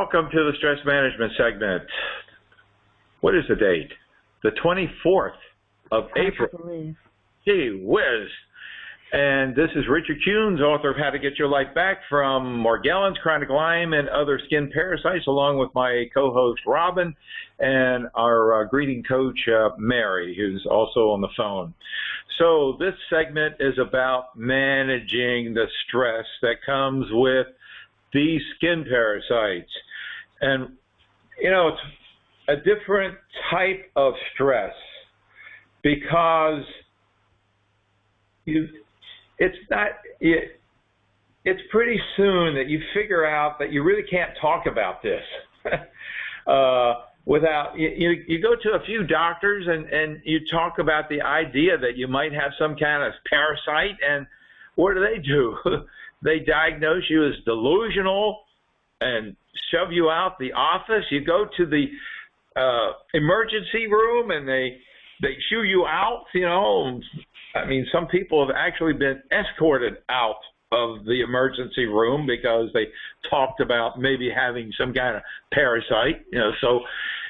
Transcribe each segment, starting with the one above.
Welcome to the stress management segment. What is the date? The 24th of April. Gee whiz. And this is Richard Kuhns, author of How to Get Your Life Back from Morgellons, chronic Lyme, and other skin parasites, along with my co-host Robin and our greeting coach Mary, who's also on the phone. So this segment is about managing the stress that comes with these skin parasites. And, you know, it's a different type of stress because it's pretty soon that you figure out that you really can't talk about this without, you go to a few doctors and you talk about the idea that you might have some kind of parasite, and what do? They diagnose you as delusional and shove you out the office. You go to the emergency room and they shoo you out, you know. I mean, some people have actually been escorted out of the emergency room because they talked about maybe having some kind of parasite, you know. So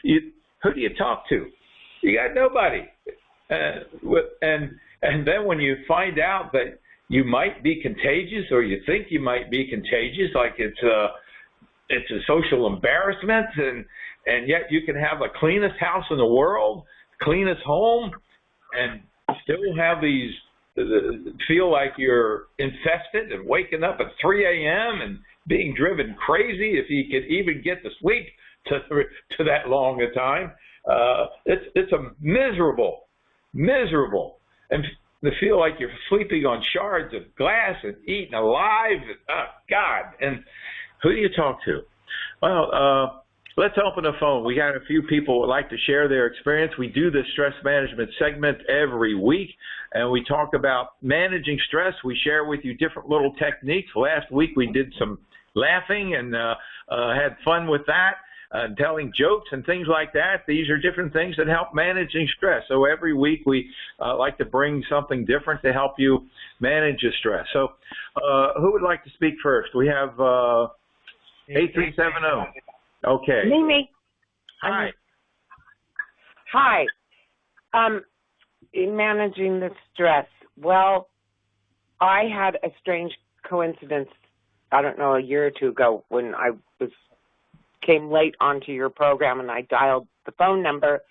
who do you talk to? You got nobody. And then when you find out that you might be contagious, or you think you might be contagious, like it's a social embarrassment, and yet you can have the cleanest house in the world, cleanest home, and still have these, feel like you're infested and waking up at 3 a.m. and being driven crazy if you could even get to sleep to that long a time. It's a miserable, and to feel like you're sleeping on shards of glass and eaten alive. And, oh, God. And who do you talk to? Well, let's open the phone. We got a few people who would like to share their experience. We do this stress management segment every week, and we talk about managing stress. We share with you different little techniques. Last week we did some laughing and had fun with that. Telling jokes and things like that. These are different things that help managing stress. So every week we like to bring something different to help you manage your stress. So who would like to speak first? We have 8370. Okay. Mimi. Hi. Hi. In managing the stress, well, I had a strange coincidence, I don't know, a year or two ago when I came late onto your program, and I dialed the phone number,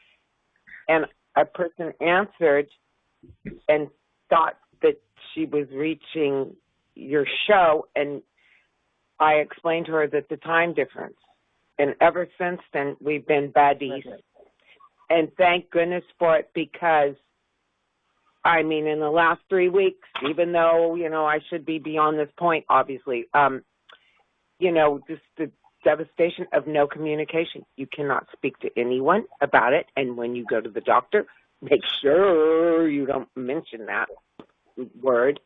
and a person answered and thought that she was reaching your show, and I explained to her that the time difference, and ever since then we've been buddies, and thank goodness for it, because I mean, in the last 3 weeks, even though, you know, I should be beyond this point, obviously, you know, just the devastation of no communication. You cannot speak to anyone about it, and when you go to the doctor, make sure you don't mention that word.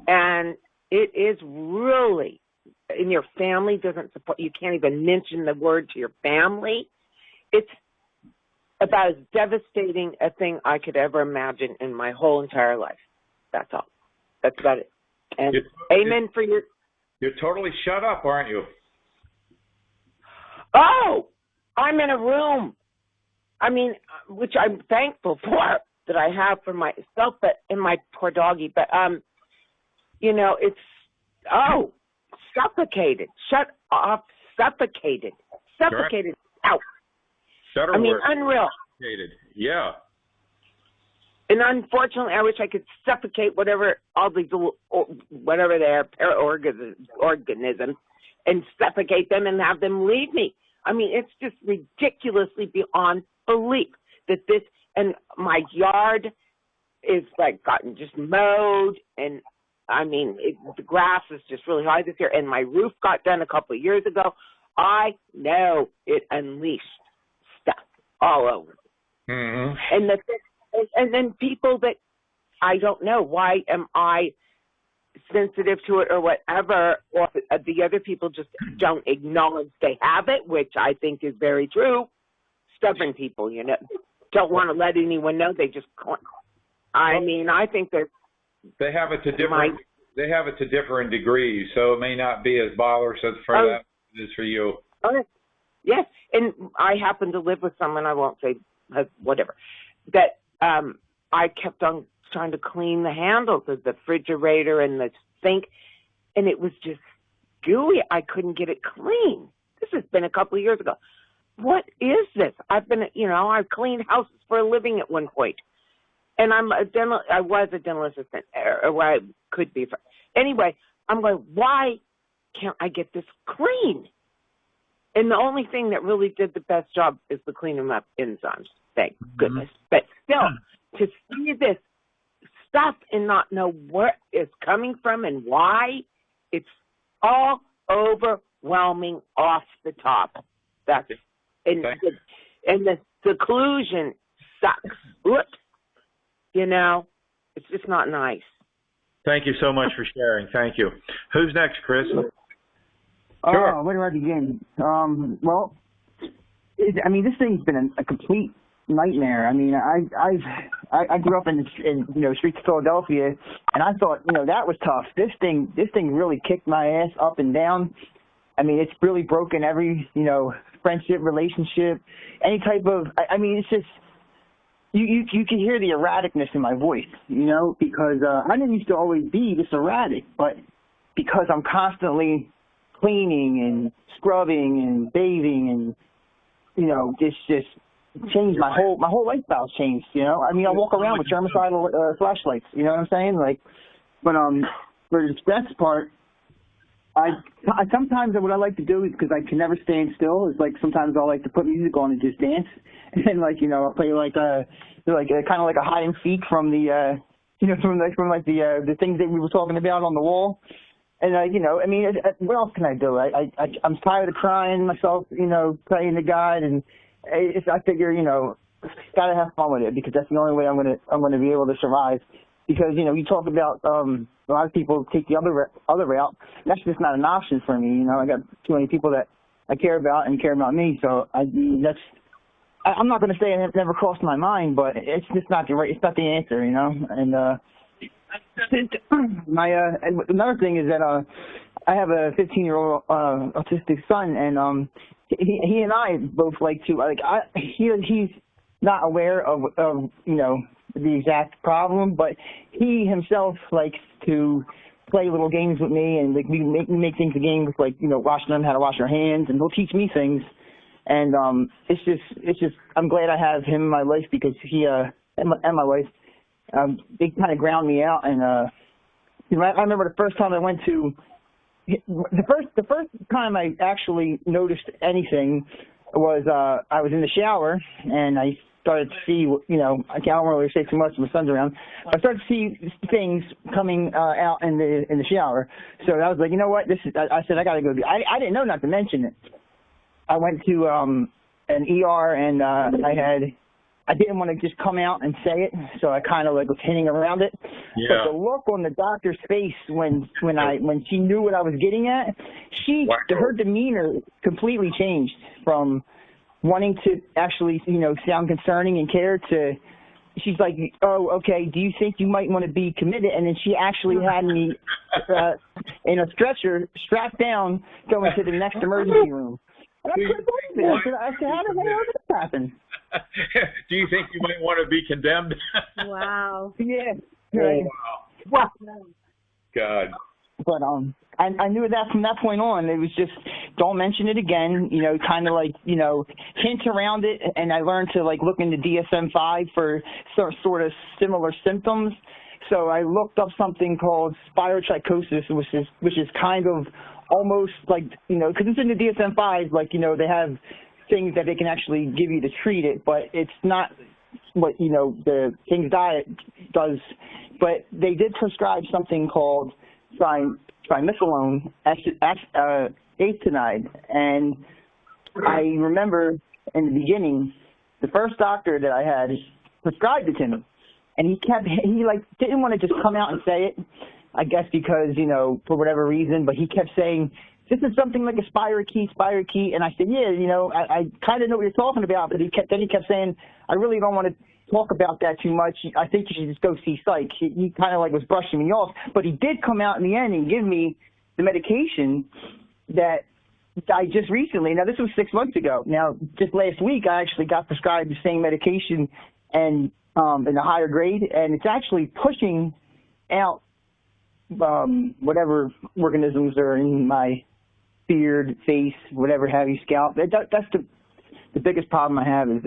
And it is really, and your family doesn't support, you can't even mention the word to your family. It's about as devastating a thing I could ever imagine in my whole entire life. That's all. That's about it. And amen for your... You're totally shut up, aren't you? Oh, I'm in a room. I mean, which I'm thankful for that I have for myself, but and my poor doggy. But you know, it's suffocated. Shut off, suffocated, suffocated out. Better I mean, word. unreal. Suffocated. Yeah. And unfortunately, I wish I could suffocate whatever all these whatever they are, organisms, and suffocate them and have them leave me. I mean, it's just ridiculously beyond belief that this, and my yard is like gotten just mowed, and I mean, the grass is just really high this year, and my roof got done a couple of years ago. I know it unleashed stuff all over. Mm-hmm. And then people that I don't know, why am I sensitive to it or whatever, or the other people just don't acknowledge they have it, which I think is very true. Stubborn people, you know, don't want to let anyone know. They just can't. I mean, I think that they have it to different degrees, so it may not be as bothersome for them as it is for you. Yes, and I happen to live with someone, I won't say whatever, that I kept on trying to clean the handles of the refrigerator and the sink, and it was just gooey. I couldn't get it clean. This has been a couple of years ago. What is this? I've cleaned houses for a living at one point. And I was a dental assistant, or I could be. Anyway, I'm going, why can't I get this clean? And the only thing that really did the best job is the clean them up enzymes, thank goodness. But still, to see this stuff and not know where it's coming from and why, it's all overwhelming off the top. That's it. And the seclusion sucks. Look, it's just not nice. Thank you so much for sharing. Thank you. Who's next, Chris? Sure. Where do I begin? This thing's been a complete nightmare. I mean, I grew up in streets of Philadelphia, and I thought, that was tough. This thing really kicked my ass up and down. I mean, it's really broken every, friendship, relationship, any type of, it's just, you can hear the erraticness in my voice, because I didn't used to always be this erratic, but because I'm constantly cleaning and scrubbing and bathing and, just changed my whole lifestyle's changed, I walk around with germicidal flashlights, you know what I'm saying? But for the stress part, I sometimes what I like to do is, because I can never stand still, is sometimes I like to put music on and just dance, and I'll play kind of like a hide and seek from the the things that we were talking about on the wall, and what else can I do? I'm tired of crying myself, praying to God, and I figure gotta have fun with it, because that's the only way I'm gonna be able to survive. Because you talk about a lot of people take the other route. That's just not an option for me. I got too many people that I care about and care about me. So I'm not going to say it never crossed my mind, but it's just not it's not the answer, And another thing is that I have a 15-year-old autistic son, and he and I both like to he's not aware of the exact problem, but he himself likes to play little games with me, and we make things a game with learn how to wash our hands, and he'll teach me things, and it's just I'm glad I have him in my life, because he and my wife they kind of ground me out, and I remember the first time I went to the first time I actually noticed anything was I was in the shower, and I started to see, I can't really say too much, my son's around. I started to see things coming out in the shower. So I was like, you know what? I said, I got to go. I didn't know not to mention it. I went to an ER, and I didn't want to just come out and say it, so I kind of was hinting around it. Yeah. But the look on the doctor's face when she knew what I was getting at, her demeanor completely changed from wanting to actually, sound concerning and care to, she's like, oh, okay, do you think you might want to be committed? And then she actually had me in a stretcher, strapped down, going to the next emergency room. And I couldn't believe it. I said, how the hell did this happen? Do you think you might want to be condemned? Wow. Yeah. Right. Oh, wow. God. But I knew that from that point on, it was just, don't mention it again, kind of hint around it. And I learned to look into DSM-5 for sort of similar symptoms. So I looked up something called spirotrichosis, which is kind of almost because it's in the DSM-5, they have things that they can actually give you to treat it, but it's not what, the King's Diet does. But they did prescribe something called triamcinolone acetonide, and I remember in the beginning, the first doctor that I had prescribed it to me, and he didn't want to just come out and say it, I guess because, for whatever reason, but he kept saying, this is something like a spirochete, and I said, yeah, I kind of know what you're talking about, but he kept saying, I really don't want to talk about that too much. I think you should just go see psych. He kind of was brushing me off, but he did come out in the end and give me the medication that I just recently, now this was 6 months ago. Now, just last week, I actually got prescribed the same medication and in a higher grade, and it's actually pushing out whatever organisms are in my beard, face, whatever have you, scalp. That's the biggest problem I have is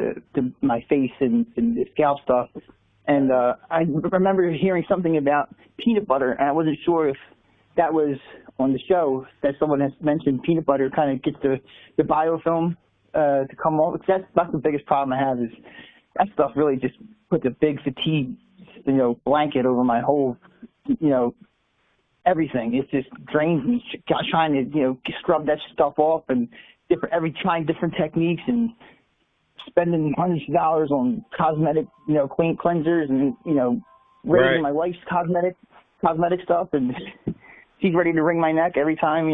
my face and the scalp stuff. And I remember hearing something about peanut butter, and I wasn't sure if that was on the show that someone has mentioned peanut butter kind of gets the biofilm to come off. That's the biggest problem I have is that stuff really just puts a big fatigue, blanket over my whole, everything. It just drains me. Trying to, scrub that stuff off and trying different techniques and spending hundreds of dollars on cosmetic, cleansers and, raising my wife's cosmetic stuff, and she's ready to wring my neck every time,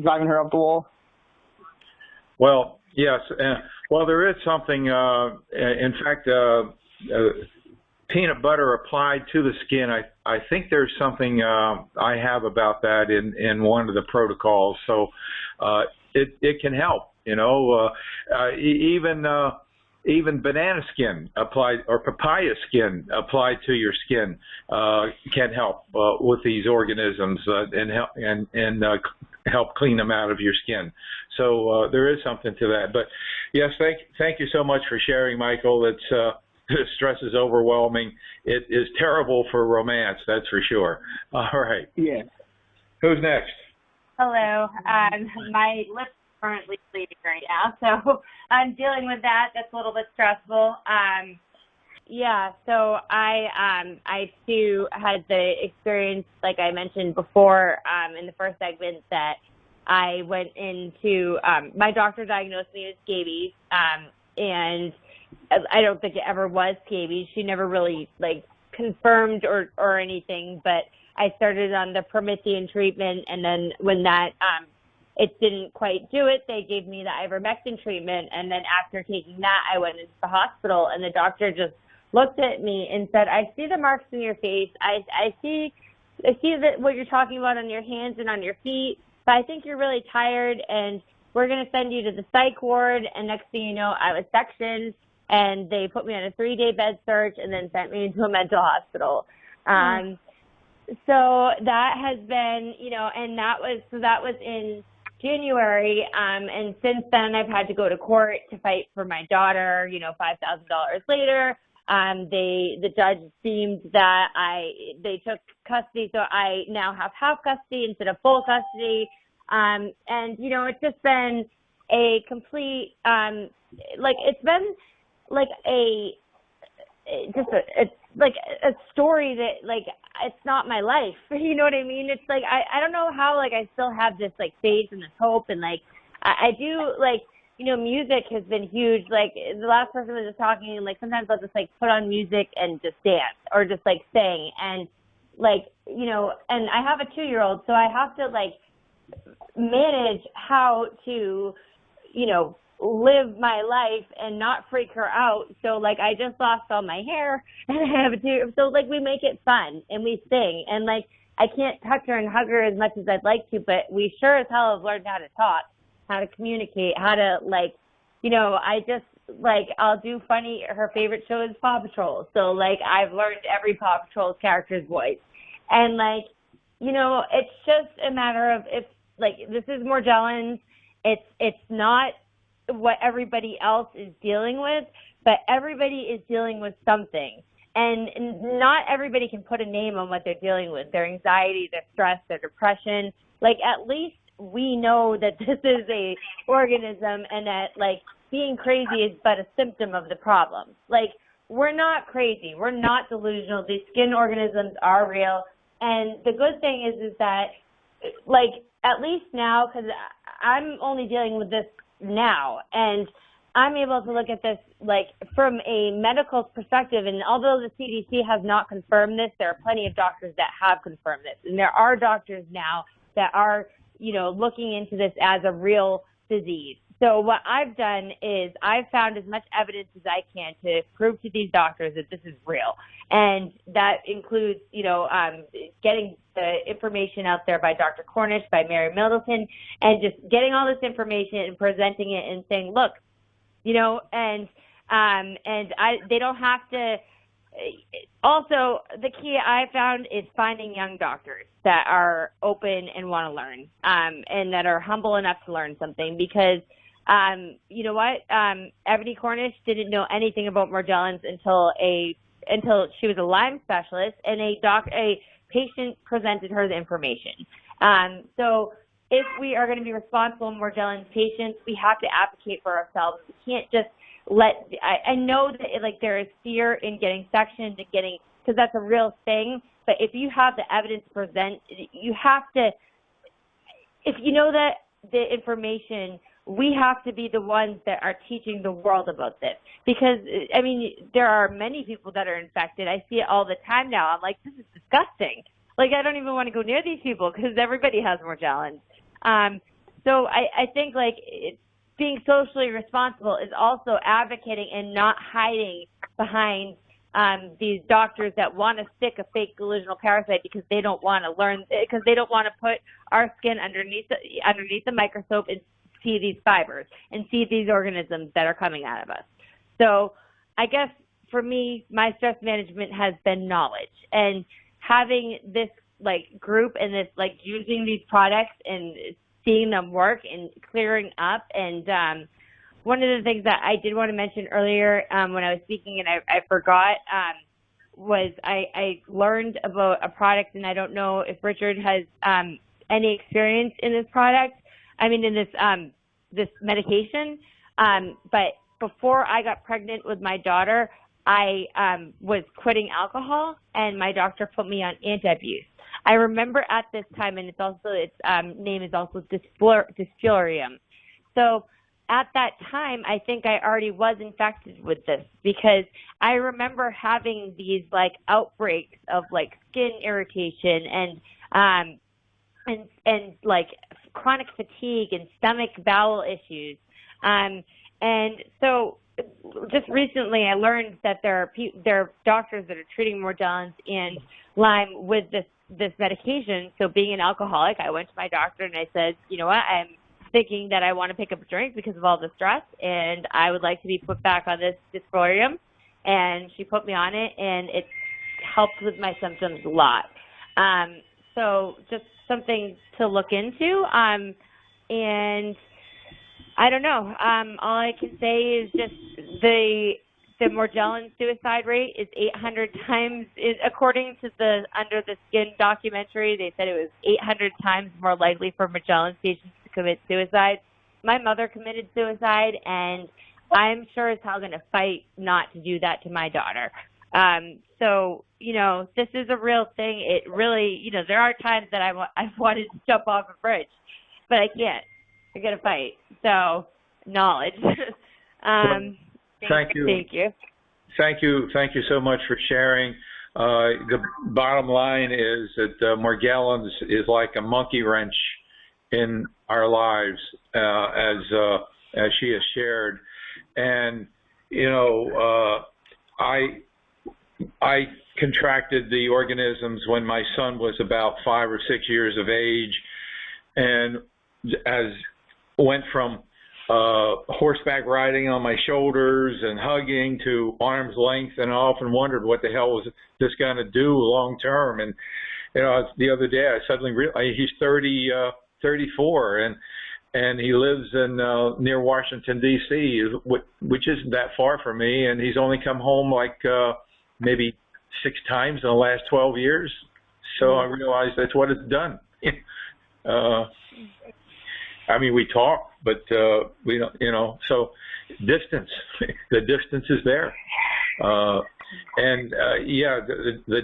driving her up the wall. Well, yes. Well, there is something, in fact, peanut butter applied to the skin. I think there's something I have about that in one of the protocols. So it can help, even banana skin applied or papaya skin applied to your skin can help with these organisms and help clean them out of your skin. So there is something to that. But yes, thank you so much for sharing, Michael. Stress is overwhelming. It is terrible for romance, that's for sure. All right. Yeah. Who's next? Hello. My lips are currently bleeding right now, so I'm dealing with that. That's a little bit stressful. So I too had the experience, like I mentioned before in the first segment, that I went into my doctor diagnosed me with scabies, and I don't think it ever was scabies. She never really confirmed or anything, but I started on the Promethean treatment, and then when that it didn't quite do it, they gave me the ivermectin treatment, and then after taking that, I went into the hospital, and the doctor just looked at me and said, "I see the marks in your face. I see that what you're talking about on your hands and on your feet, but I think you're really tired, and we're going to send you to the psych ward." And next thing you know, I was sectioned, and they put me on a 3-day bed search and then sent me into a mental hospital. So that has been, and that was in January, and since then I've had to go to court to fight for my daughter. $5,000 later, the judge deemed that they took custody, so I now have half custody instead of full custody. And it's just been a complete, it's been like it's like a story that it's not my life. You know what I mean? It's I don't know how I still have this faith and this hope, and I do music has been huge. The last person was just talking, and sometimes I'll just put on music and just dance or just sing, and and I have a 2-year-old, so I have to manage how to live my life and not freak her out. So I just lost all my hair and I have a 2, so we make it fun and we sing, and I can't touch her and hug her as much as I'd like to, but we sure as hell have learned how to talk, how to communicate, how to I just I'll do funny. Her favorite show is Paw Patrol, so I've learned every Paw Patrol character's voice, and it's just a matter of if this is Morgellons. It's not what everybody else is dealing with, but everybody is dealing with something. And not everybody can put a name on what they're dealing with, their anxiety, their stress, their depression. At least we know that this is a organism and that, being crazy is but a symptom of the problem. We're not crazy. We're not delusional. These skin organisms are real. And the good thing is that, at least now, because I'm only dealing with this now, and I'm able to look at this from a medical perspective, and although the CDC has not confirmed this, there are plenty of doctors that have confirmed this, and there are doctors now that are looking into this as a real disease. So what I've done is I've found as much evidence as I can to prove to these doctors that this is real. And that includes, getting the information out there by Dr. Cornish, by Mary Middleton, and just getting all this information and presenting it and saying, look, they don't have to. Also, the key I found is finding young doctors that are open and want to learn, and that are humble enough to learn something. Because, you know what, Ebony Cornish didn't know anything about Morgellons until she was a Lyme specialist, and a patient presented her the information. So if we are going to be responsible Morgellons patients, we have to advocate for ourselves. We can't just I know that there is fear in getting sectioned and because that's a real thing. But if you have the evidence to present, you have to. If you know that the information, we have to be the ones that are teaching the world about this. Because there are many people that are infected. I see it all the time now. I'm like, this is disgusting. I don't even want to go near these people because everybody has Morgellons. So I think being socially responsible is also advocating and not hiding behind these doctors that want to stick a fake delusional parasite because they don't want to learn, because they don't want to put our skin underneath the microscope and see these fibers and see these organisms that are coming out of us. So I guess for me, my stress management has been knowledge, and having this group and this using these products and seeing them work and clearing up. And one of the things that I did want to mention earlier when I was speaking and I forgot was I learned about a product, and I don't know if Richard has any experience in this product. In this medication. But before I got pregnant with my daughter, I was quitting alcohol, and my doctor put me on anti-abuse. I remember at this time, and its name is also dysflurium. So at that time, I think I already was infected with this, because I remember having these outbreaks of skin irritation and chronic fatigue and stomach bowel issues. And so just recently I learned that there are doctors that are treating Morgellons and Lyme with this medication. So being an alcoholic, I went to my doctor and I said, you know what, I'm thinking that I want to pick up a drink because of all the stress, and I would like to be put back on this dysflurium. And she put me on it, and it helped with my symptoms a lot. So just something to look into. And I don't know. All I can say is just the Morgellons suicide rate is 800 times, according to the Under the Skin documentary, they said it was 800 times more likely for Morgellons patients to commit suicide. My mother committed suicide, and I'm sure as hell going to fight not to do that to my daughter. So, this is a real thing. It really, there are times that I've wanted to jump off a bridge, but I can't. I got to fight. So, knowledge. Thank you. Thank you. Thank you. Thank you so much for sharing. The bottom line is that Morgellons is like a monkey wrench in our lives, as she has shared. And, I contracted the organisms when my son was about 5 or 6 years of age, and went from horseback riding on my shoulders and hugging to arm's length, and I often wondered what the hell was this going to do long term. And the other day I suddenly realized he's 34, and he lives in near Washington D.C., which isn't that far from me, and he's only come home maybe 6 times in the last 12 years. So I realized that's what it's done. We talk, but we don't, so distance, the distance is there. The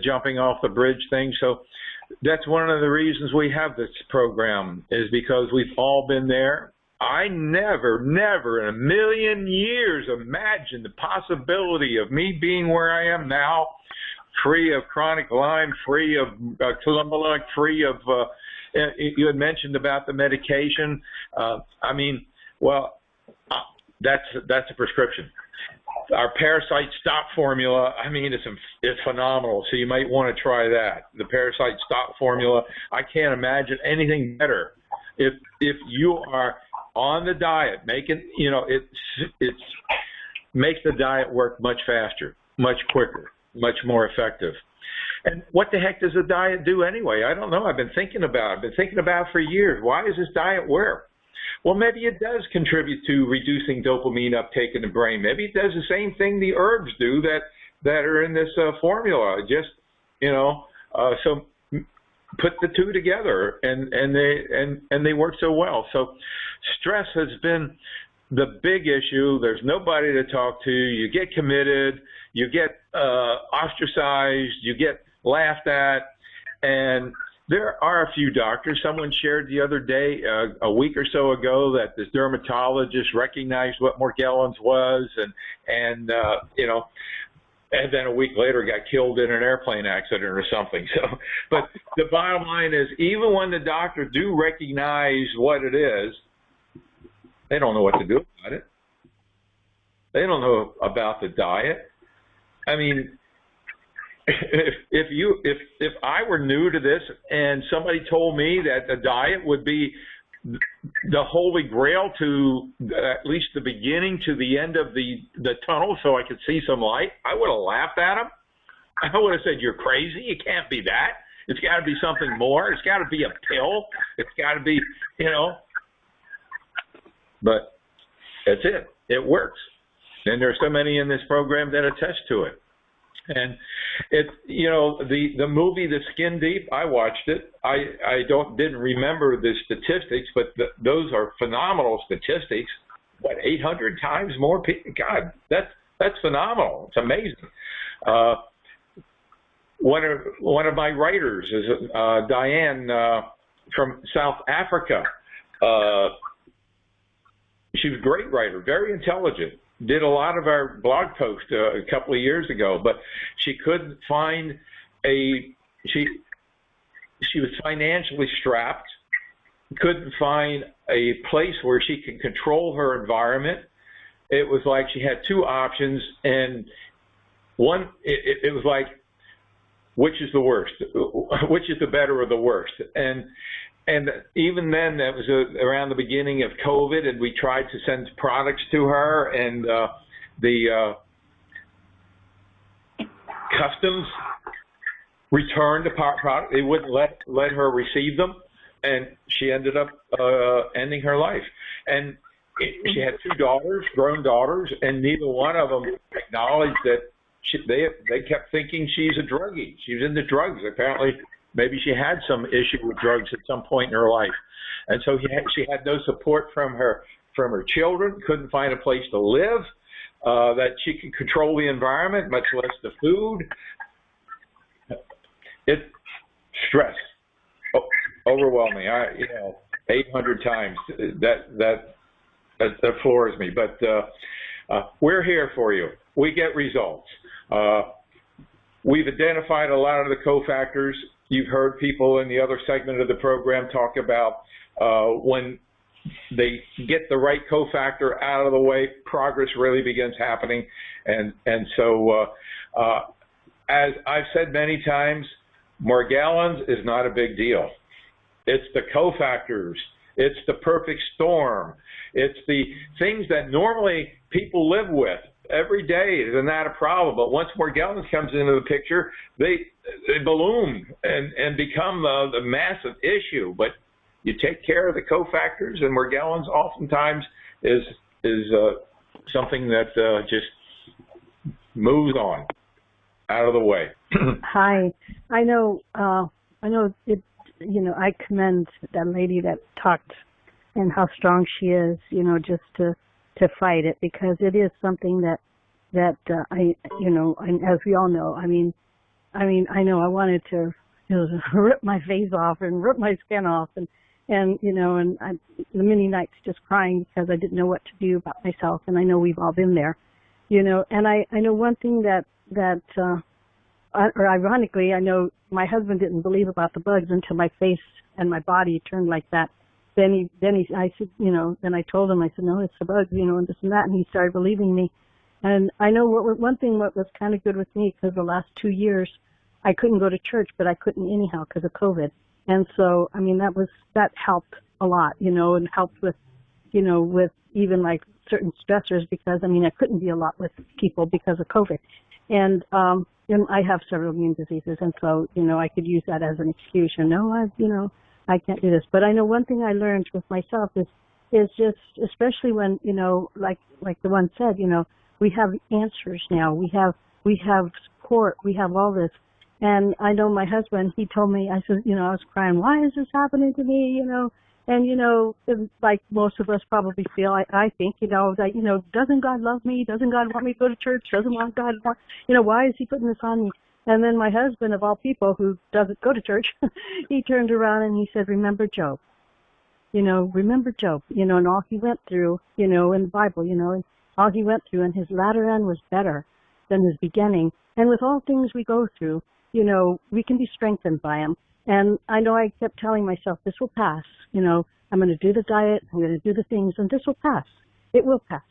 jumping off the bridge thing. So that's one of the reasons we have this program, is because we've all been there. I never in a million years imagined the possibility of me being where I am now, free of chronic Lyme, free of Columba, free of, you had mentioned about the medication. that's a prescription. Our Parasite Stop formula, I mean, it's phenomenal. So you might want to try that. The Parasite Stop formula. I can't imagine anything better. If you are on the diet, it's makes the diet work much faster, much quicker, much more effective. And what the heck does the diet do anyway? I don't know. I've been thinking about it for years. Why does this diet work? Well, maybe it does contribute to reducing dopamine uptake in the brain. Maybe it does the same thing the herbs do that are in this formula. Just, so put the two together, and they work so well. So stress has been the big issue. There's nobody to talk to. You get committed. You get ostracized. You get laughed at, and there are a few doctors. Someone shared the other day, a week or so ago, that this dermatologist recognized what Morgellons was, and then a week later got killed in an airplane accident or something. So, but the bottom line is, even when the doctors do recognize what it is, they don't know what to do about it. They don't know about the diet. I mean, if I were new to this and somebody told me that the diet would be the holy grail to at least the beginning to the end of the tunnel so I could see some light, I would have laughed at them. I would have said, "You're crazy. It can't be that. It's got to be something more. It's got to be a pill. It's got to be, But that's it. It works. And there's so many in this program that attest to it. And the movie The Skin Deep, I watched it. I didn't remember the statistics, but those are phenomenal statistics. What, 800 times more people? God, that's phenomenal. It's amazing. One of my writers is Diane from South Africa. She was a great writer, very intelligent. Did a lot of our blog posts a couple of years ago, but she couldn't find she was financially strapped, couldn't find a place where she could control her environment. It was like she had two options, and one, it was like, which is the worst? Which is the better or the worst? And even then, that was around the beginning of COVID, and we tried to send products to her, and the customs returned the product. They wouldn't let her receive them, and she ended up ending her life. And she had two daughters, grown daughters, and neither one of them acknowledged that they kept thinking she's a druggie. She was into drugs, apparently. Maybe she had some issue with drugs at some point in her life. And so she had no support from her children, couldn't find a place to live, that she could control the environment, much less the food. It's stress, overwhelming. 800 times. That floors me. But we're here for you. We get results. We've identified a lot of the cofactors. You've heard people in the other segment of the program talk about when they get the right cofactor out of the way, progress really begins happening. And so, as I've said many times, Morgellons is not a big deal. It's the cofactors. It's the perfect storm. It's the things that normally people live with every day. They're not a problem. But once Morgellons comes into the picture, they balloon and become the massive issue. But you take care of the cofactors, and Morgellons oftentimes is something that just moves on out of the way. Hi, I know it. I commend that lady that talked and how strong she is. Just to fight it, because it is something that as we all know. I mean, I know I wanted to rip my face off and rip my skin off, and the many nights just crying because I didn't know what to do about myself. And I know we've all been there, and I know one thing that or ironically, I know my husband didn't believe about the bugs until my face and my body turned like that. I said, then I told him, I said, no, it's the bugs, and this and that, and he started believing me. And I know one thing what was kind of good with me, because the last 2 years I couldn't go to church, but I couldn't anyhow because of COVID. And so, I mean, that helped a lot, and helped with, with even like certain stressors, because I mean, I couldn't be a lot with people because of COVID. And I have several immune diseases, and so, I could use that as an excuse. I can't do this. But I know one thing I learned with myself is just, especially when, like the one said, we have answers now. We have support. We have all this. And I know my husband, he told me, I said, I was crying, why is this happening to me, and, like most of us probably feel, I think, that, doesn't God love me? Doesn't God want me to go to church? Doesn't God want, why is he putting this on me? And then my husband, of all people, who doesn't go to church, he turned around and he said, remember Job. Remember Job, and all he went through, in the Bible, and all he went through, and his latter end was better than his beginning. And with all things we go through, we can be strengthened by him. And I know I kept telling myself, this will pass. I'm going to do the diet, I'm going to do the things, and this will pass. It will pass.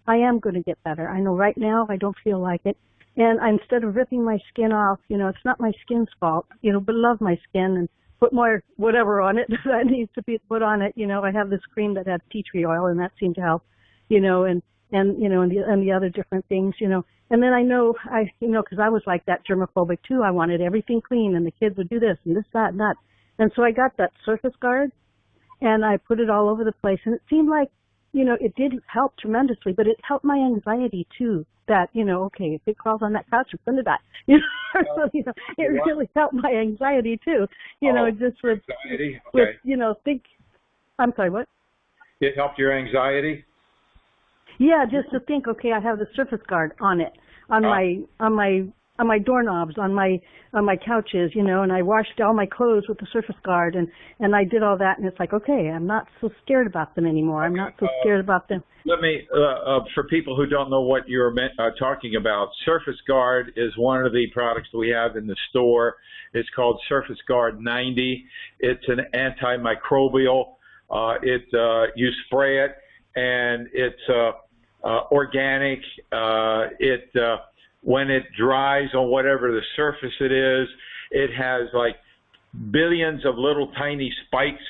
I am going to get better. I know right now I don't feel like it. And instead of ripping my skin off, it's not my skin's fault, but love my skin and put more whatever on it that needs to be put on it. I have this cream that had tea tree oil, and that seemed to help, and the other different things, And then I know, because I was like that germophobic too. I wanted everything clean, and the kids would do this and this, that, and that. And so I got that surface guard, and I put it all over the place. And it seemed like, it did help tremendously, but it helped my anxiety too. That, okay, if it crawls on that couch, it's going to die. So, it really helped my anxiety too. Just with, anxiety? Okay. With, I'm sorry, what? It helped your anxiety? Yeah, just to think, okay, I have the surface guard on it, on my doorknobs, on my couches, and I washed all my clothes with the surface guard, and I did all that, and it's like, okay, I'm not so scared about them anymore. I'm not so scared about them. Let me, for people who don't know what you're talking about, Surface Guard is one of the products that we have in the store. It's called Surface Guard 90. It's an antimicrobial. You spray it, and it's organic. When it dries on whatever the surface it is, it has like billions of little tiny spikes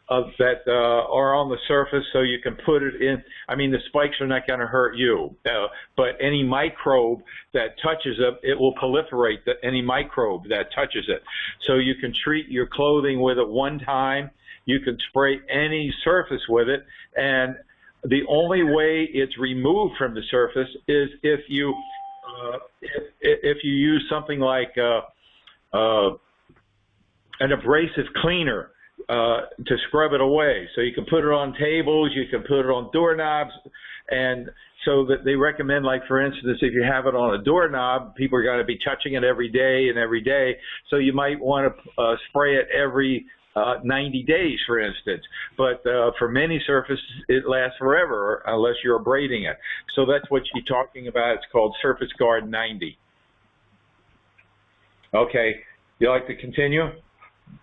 that are on the surface, so you can put it in. I mean, the spikes are not going to hurt you, but any microbe that touches it will proliferate any microbe that touches it. So you can treat your clothing with it one time. You can spray any surface with it, and the only way it's removed from the surface is if you use something like an abrasive cleaner to scrub it away. So you can put it on tables, you can put it on doorknobs, and so that they recommend, like for instance, if you have it on a doorknob, people are going to be touching it every day, so you might want to spray it every 90 days, for instance. But for many surfaces, it lasts forever unless you're abrading it. So that's what you're talking about. It's called Surface Guard 90. Okay. You like to continue?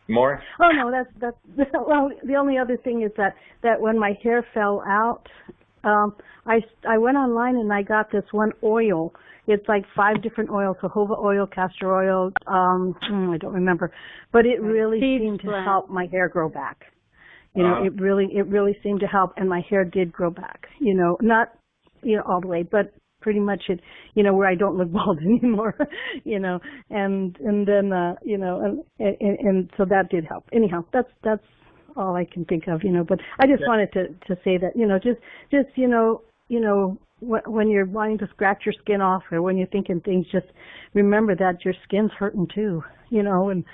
More? Oh, no, that's well, the only other thing is that when my hair fell out, I went online and I got this one oil. It's like 5 different oils: jojoba oil, castor oil, I don't remember, but it really seemed to help my hair grow back. It really seemed to help, and my hair did grow back. Not all the way, but pretty much it, where I don't look bald anymore. And then and so that did help. Anyhow, that's all I can think of. But I just wanted to say that when you're wanting to scratch your skin off, or when you're thinking things, just remember that your skin's hurting too, and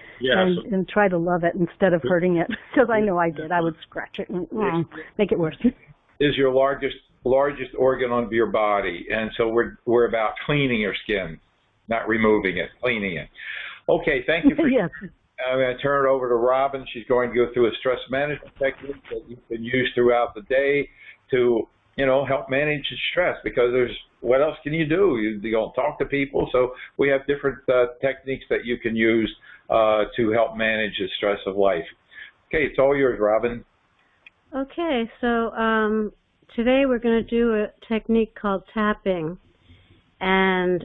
try to love it instead of hurting it. Because I know I did. I would scratch it and make it worse. Is your largest organ on your body, and so we're about cleaning your skin, not removing it, cleaning it. Okay, thank you for yes. I'm going to turn it over to Robin. She's going to go through a stress management technique that you can use throughout the day to help manage the stress, because what else can you do? You don't talk to people, so we have different techniques that you can use to help manage the stress of life. Okay, it's all yours, Robin. Okay, so today we're going to do a technique called tapping, and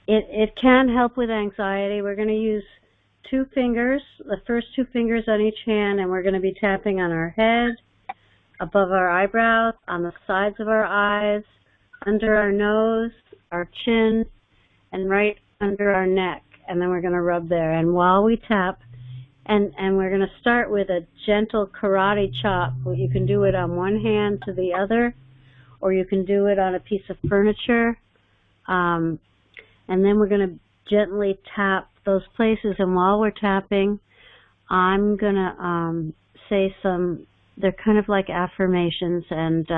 it can help with anxiety. We're going to use 2 fingers, the first 2 fingers on each hand, and we're going to be tapping on our head, above our eyebrows, on the sides of our eyes, under our nose, our chin, and right under our neck, and then we're going to rub there. And while we tap, and we're going to start with a gentle karate chop. You can do it on one hand to the other, or you can do it on a piece of furniture. And then we're going to gently tap those places. And while we're tapping, I'm going to say some, they're kind of like affirmations and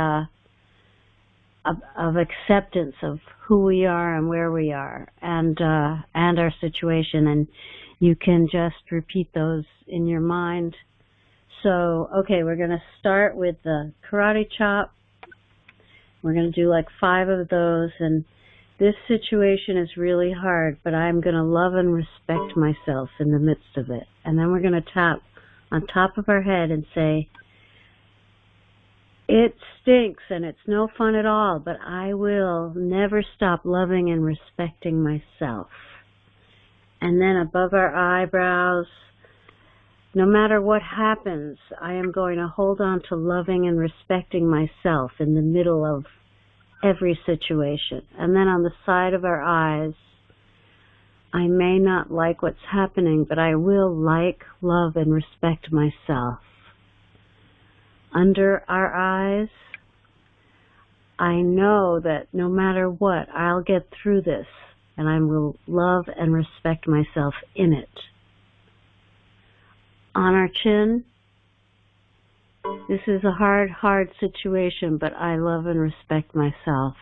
of acceptance of who we are and where we are and our situation. And you can just repeat those in your mind. So, okay, we're going to start with the karate chop. We're going to do like 5 of those, and this situation is really hard, but I'm going to love and respect myself in the midst of it. And then we're going to tap on top of our head and say, it stinks and it's no fun at all, but I will never stop loving and respecting myself. And then above our eyebrows, no matter what happens, I am going to hold on to loving and respecting myself in the middle of every situation. And then on the side of our eyes, I may not like what's happening, but I will like, love, and respect myself. Under our eyes, I know that no matter what, I'll get through this, and I will love and respect myself in it. On our chin, this is a hard situation, but I love and respect myself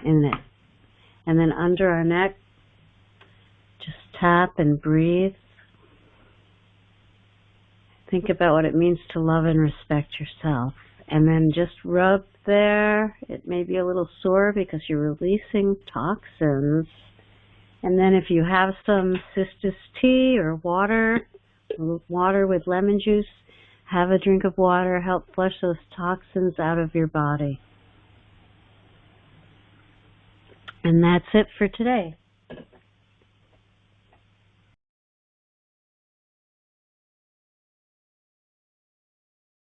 in it. And then under our neck, just tap and breathe. Think about what it means to love and respect yourself. And then just rub there. It may be a little sore because you're releasing toxins. And then if you have some cistus tea or water with lemon juice, have a drink of water, help flush those toxins out of your body. And that's it for today.